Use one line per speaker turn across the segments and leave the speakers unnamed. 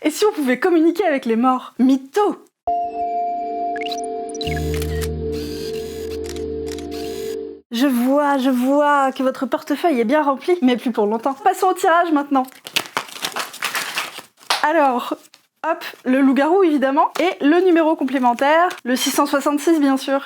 Et si on pouvait communiquer avec les morts? Mytho! Je vois que votre portefeuille est bien rempli, mais plus pour longtemps. Passons au tirage maintenant. Alors, hop, le loup-garou évidemment, et le numéro complémentaire, le 666 bien sûr.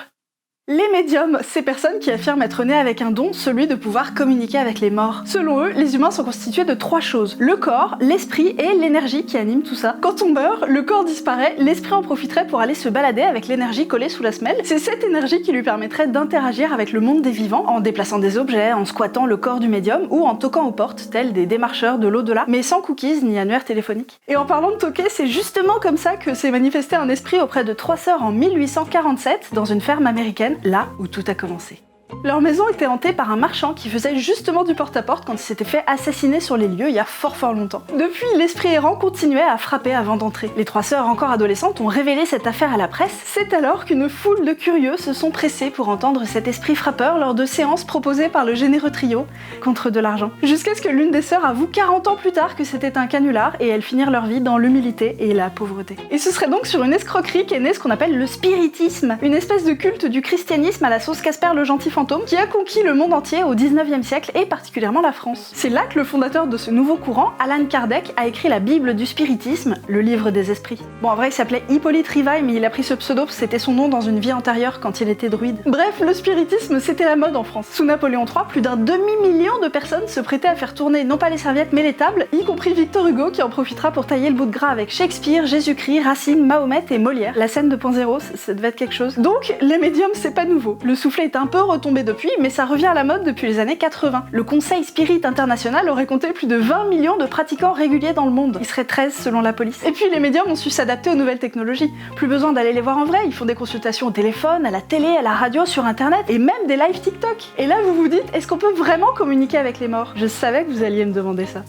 Les médiums, ces personnes qui affirment être nées avec un don, celui de pouvoir communiquer avec les morts. Selon eux, les humains sont constitués de 3 choses. Le corps, l'esprit et l'énergie qui anime tout ça. Quand on meurt, le corps disparaît, l'esprit en profiterait pour aller se balader avec l'énergie collée sous la semelle. C'est cette énergie qui lui permettrait d'interagir avec le monde des vivants en déplaçant des objets, en squattant le corps du médium ou en toquant aux portes, tels des démarcheurs de l'au-delà, mais sans cookies ni annuaire téléphonique. Et en parlant de toquer, c'est justement comme ça que s'est manifesté un esprit auprès de 3 sœurs en 1847 dans une ferme américaine, là où tout a commencé. Leur maison était hantée par un marchand qui faisait justement du porte-à-porte quand il s'était fait assassiner sur les lieux il y a fort longtemps. Depuis, l'esprit errant continuait à frapper avant d'entrer. Les 3 sœurs encore adolescentes ont révélé cette affaire à la presse. C'est alors qu'une foule de curieux se sont pressés pour entendre cet esprit frappeur lors de séances proposées par le généreux trio contre de l'argent. Jusqu'à ce que l'une des sœurs avoue 40 ans plus tard que c'était un canular et elles finirent leur vie dans l'humilité et la pauvreté. Et ce serait donc sur une escroquerie qu'est né ce qu'on appelle le spiritisme, une espèce de culte du christianisme à la sauce Casper le gentil fantôme qui a conquis le monde entier au 19e siècle et particulièrement la France. C'est là que le fondateur de ce nouveau courant, Allan Kardec, a écrit la Bible du spiritisme, le livre des esprits. Bon, en vrai, il s'appelait Hippolyte Rivail, mais il a pris ce pseudo, c'était son nom dans une vie antérieure quand il était druide. Bref, le spiritisme, c'était la mode en France. Sous Napoléon III, plus d'un demi-million de personnes se prêtaient à faire tourner non pas les serviettes mais les tables, y compris Victor Hugo qui en profitera pour tailler le bout de gras avec Shakespeare, Jésus-Christ, Racine, Mahomet et Molière. La scène de .0, ça devait être quelque chose. Donc, les médiums, c'est pas nouveau. Le soufflet est un peu retombé depuis, mais ça revient à la mode depuis les années 80. Le Conseil Spirit International aurait compté plus de 20 millions de pratiquants réguliers dans le monde. Il serait 13 selon la police. Et puis les médiums ont su s'adapter aux nouvelles technologies. Plus besoin d'aller les voir en vrai, ils font des consultations au téléphone, à la télé, à la radio, sur internet, et même des lives TikTok. Et là vous vous dites, est-ce qu'on peut vraiment communiquer avec les morts? Je savais que vous alliez me demander ça.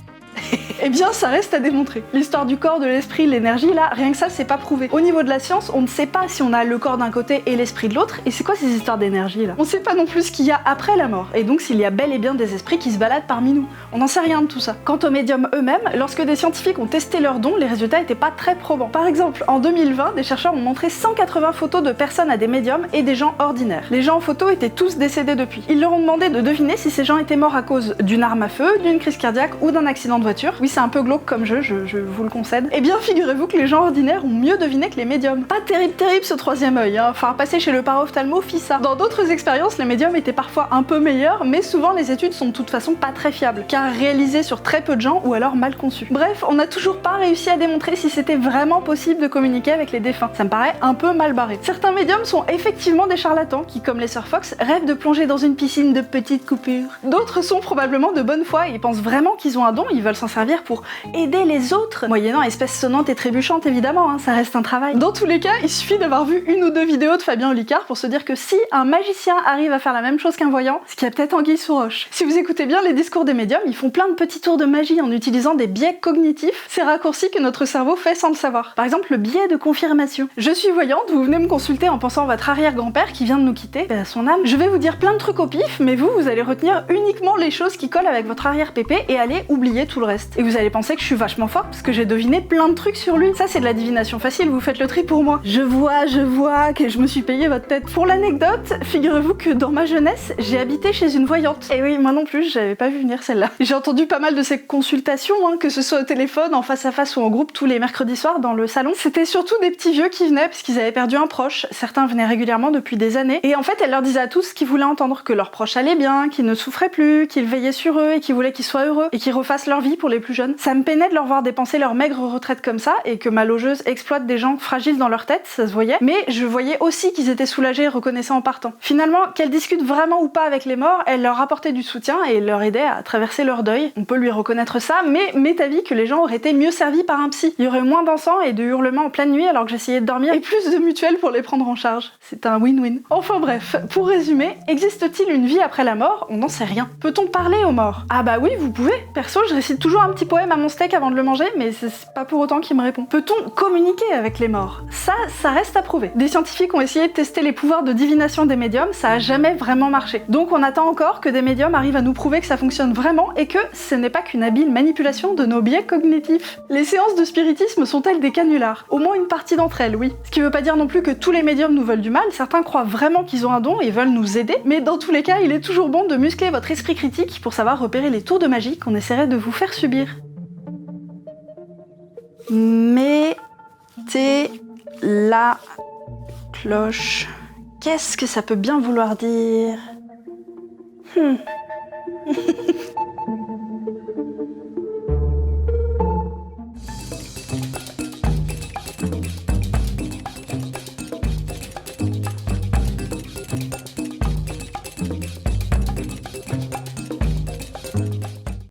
Eh bien, ça reste à démontrer. L'histoire du corps, de l'esprit, l'énergie, là, rien que ça, c'est pas prouvé. Au niveau de la science, on ne sait pas si on a le corps d'un côté et l'esprit de l'autre, et c'est quoi ces histoires d'énergie, là? On sait pas non plus ce qu'il y a après la mort, et donc s'il y a bel et bien des esprits qui se baladent parmi nous. On n'en sait rien de tout ça. Quant aux médiums eux-mêmes, lorsque des scientifiques ont testé leurs dons, les résultats étaient pas très probants. Par exemple, en 2020, des chercheurs ont montré 180 photos de personnes à des médiums et des gens ordinaires. Les gens en photo étaient tous décédés depuis. Ils leur ont demandé de deviner si ces gens étaient morts à cause d'une arme à feu, d'une crise cardiaque ou d'un accident de voiture. Oui, c'est un peu glauque comme jeu, je vous le concède. Eh bien, figurez-vous que les gens ordinaires ont mieux deviné que les médiums. Pas terrible ce troisième œil, hein. Enfin, passer chez le paraophtalmo, FISA. Dans d'autres expériences, les médiums étaient parfois un peu meilleurs, mais souvent les études sont de toute façon pas très fiables, car réalisées sur très peu de gens ou alors mal conçues. Bref, on n'a toujours pas réussi à démontrer si c'était vraiment possible de communiquer avec les défunts. Ça me paraît un peu mal barré. Certains médiums sont effectivement des charlatans qui, comme les sœurs Fox, rêvent de plonger dans une piscine de petites coupures. D'autres sont probablement de bonne foi et pensent vraiment qu'ils ont un don, ils veulent s'en servir pour aider les autres, moyennant espèces sonnantes et trébuchantes évidemment, hein, ça reste un travail. Dans tous les cas, il suffit d'avoir vu une ou deux vidéos de Fabien Olicard pour se dire que si un magicien arrive à faire la même chose qu'un voyant, c'est qu'il y a peut-être anguille sous roche. Si vous écoutez bien les discours des médiums, ils font plein de petits tours de magie en utilisant des biais cognitifs, ces raccourcis que notre cerveau fait sans le savoir. Par exemple, le biais de confirmation. Je suis voyante, vous venez me consulter en pensant à votre arrière-grand-père qui vient de nous quitter, à son âme. Je vais vous dire plein de trucs au pif, mais vous allez retenir uniquement les choses qui collent avec votre arrière-pépé et allez oublier tout le reste. Et vous allez penser que je suis vachement forte parce que j'ai deviné plein de trucs sur lui. Ça, c'est de la divination facile, vous faites le tri pour moi. Je vois que je me suis payé votre tête. Pour l'anecdote, figurez-vous que dans ma jeunesse, j'ai habité chez une voyante. Et oui, moi non plus, j'avais pas vu venir celle-là. J'ai entendu pas mal de ces consultations, hein, que ce soit au téléphone, en face à face ou en groupe tous les mercredis soirs dans le salon. C'était surtout des petits vieux qui venaient parce qu'ils avaient perdu un proche. Certains venaient régulièrement depuis des années. Et en fait, elle leur disait à tous ce qu'ils voulaient entendre, que leur proche allait bien, qu'ils ne souffraient plus, qu'ils veillaient sur eux et qu'ils voulaient qu'ils soient heureux et qu'ils refassent leur vie pour les plus jeunes. Ça me peinait de leur voir dépenser leur maigre retraite comme ça et que ma logeuse exploite des gens fragiles dans leur tête, ça se voyait. Mais je voyais aussi qu'ils étaient soulagés et reconnaissants en partant. Finalement, qu'elle discute vraiment ou pas avec les morts, elle leur apportait du soutien et leur aidait à traverser leur deuil. On peut lui reconnaître ça, mais m'est avis que les gens auraient été mieux servis par un psy. Il y aurait moins d'encens et de hurlements en pleine nuit alors que j'essayais de dormir et plus de mutuelles pour les prendre en charge. C'est un win-win. Enfin bref, pour résumer, existe-t-il une vie après la mort? On n'en sait rien. Peut-on parler aux morts? Ah bah oui, vous pouvez. Perso, je récite toujours toujours un petit poème à mon steak avant de le manger, mais c'est pas pour autant qu'il me répond. Peut-on communiquer avec les morts? Ça reste à prouver. Des scientifiques ont essayé de tester les pouvoirs de divination des médiums, ça a jamais vraiment marché. Donc on attend encore que des médiums arrivent à nous prouver que ça fonctionne vraiment et que ce n'est pas qu'une habile manipulation de nos biais cognitifs. Les séances de spiritisme sont-elles des canulars? Au moins une partie d'entre elles, oui. Ce qui veut pas dire non plus que tous les médiums nous veulent du mal, certains croient vraiment qu'ils ont un don et veulent nous aider, mais dans tous les cas, il est toujours bon de muscler votre esprit critique pour savoir repérer les tours de magie qu'on essaierait de vous faire subir. Mettez la cloche. Qu'est-ce que ça peut bien vouloir dire?